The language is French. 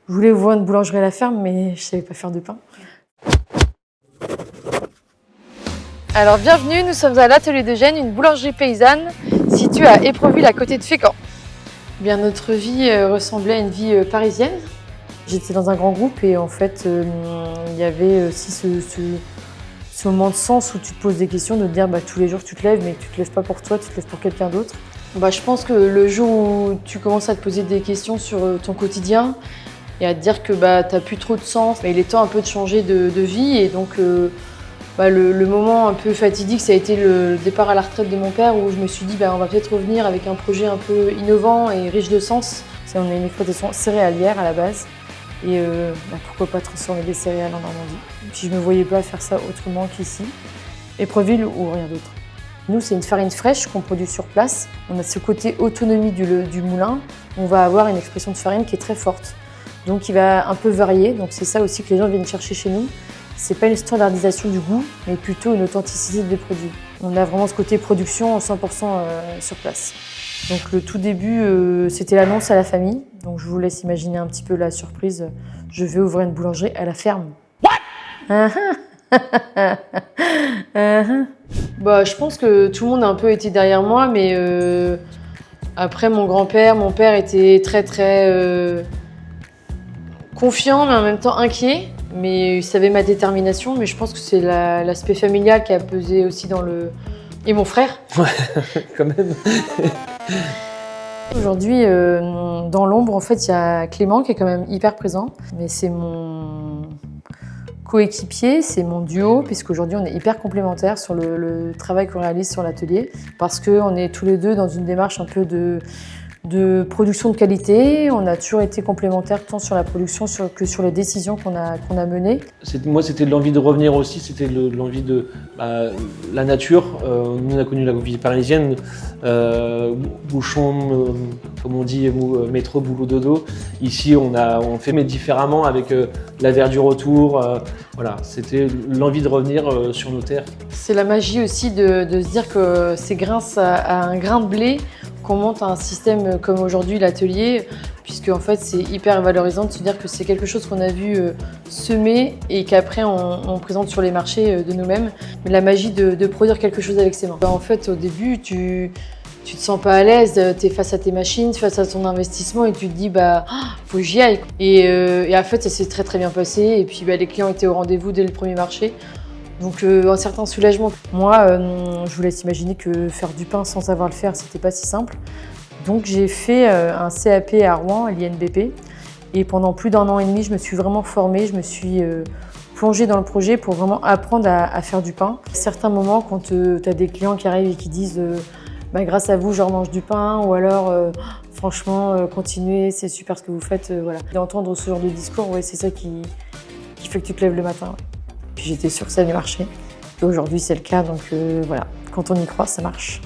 Je voulais ouvrir une boulangerie à la ferme, mais je savais pas faire de pain. Alors bienvenue, nous sommes à l'Atelier d'Eugène, une boulangerie paysanne située à Épreville à côté de Fécamp. Bien, notre vie ressemblait à une vie parisienne. J'étais dans un grand groupe et en fait il y avait aussi ce moment de sens où tu te poses des questions, de te dire tous les jours tu te lèves, mais tu te lèves pas pour toi, tu te lèves pour quelqu'un d'autre. Je pense que le jour où tu commences à te poser des questions sur ton quotidien et à te dire que t'as plus trop de sens, il est temps un peu de changer de vie et donc le moment un peu fatidique, ça a été le départ à la retraite de mon père où je me suis dit on va peut-être revenir avec un projet un peu innovant et riche de sens. On a une exploitation céréalière à la base et pourquoi pas transformer des céréales en Normandie. Et puis je ne me voyais pas faire ça autrement qu'ici, Épreville ou rien d'autre. Nous, c'est une farine fraîche qu'on produit sur place. On a ce côté autonomie du moulin. On va avoir une expression de farine qui est très forte, donc qui va un peu varier. Donc c'est ça aussi que les gens viennent chercher chez nous. C'est pas une standardisation du goût, mais plutôt une authenticité des produits. On a vraiment ce côté production 100% sur place. Donc le tout début, c'était l'annonce à la famille. Donc je vous laisse imaginer un petit peu la surprise. Je vais ouvrir une boulangerie à la ferme. What? Je pense que tout le monde a un peu été derrière moi, mais après mon père était très confiant, mais en même temps inquiet. Mais il savait ma détermination, mais je pense que c'est l'aspect familial qui a pesé aussi dans le... Et mon frère. Ouais, quand même. Aujourd'hui, dans l'ombre, en fait, il y a Clément qui est quand même hyper présent. Mais c'est mon coéquipier, c'est mon duo, puisqu'aujourd'hui, on est hyper complémentaires sur le travail qu'on réalise sur l'atelier. Parce qu'on est tous les deux dans une démarche un peu de production de qualité. On a toujours été complémentaires tant sur la production que sur les décisions qu'on a menées. Moi, c'était l'envie de revenir aussi, c'était l'envie de la nature. Nous, on a connu la vie parisienne, bouchon, comme on dit, métro, boulot, dodo. Ici, on fait mais différemment avec la verdure autour. Voilà, c'était l'envie de revenir sur nos terres. C'est la magie aussi de se dire que c'est grâce à un grain de blé qu'on monte un système comme aujourd'hui l'atelier, puisque en fait c'est hyper valorisant de se dire que c'est quelque chose qu'on a vu semer et qu'après on présente sur les marchés de nous-mêmes. Mais la magie de produire quelque chose avec ses mains. En fait au début tu te sens pas à l'aise, tu es face à tes machines, face à ton investissement et tu te dis faut que j'y aille. Et en fait ça s'est très bien passé et puis les clients étaient au rendez-vous dès le premier marché. Donc un certain soulagement. Moi, je vous laisse imaginer que faire du pain sans savoir le faire, c'était pas si simple. Donc j'ai fait un CAP à Rouen, à l'INBP. Et pendant plus d'1 an et demi, je me suis vraiment formée, je me suis plongée dans le projet pour vraiment apprendre à faire du pain. À certains moments, quand tu as des clients qui arrivent et qui disent grâce à vous, je remange du pain, ou alors franchement, continuez, c'est super ce que vous faites. Voilà. D'entendre ce genre de discours, c'est ça qui fait que tu te lèves le matin. Ouais. Puis j'étais sûre que ça allait marcher. Et aujourd'hui, c'est le cas, donc voilà. Quand on y croit, ça marche.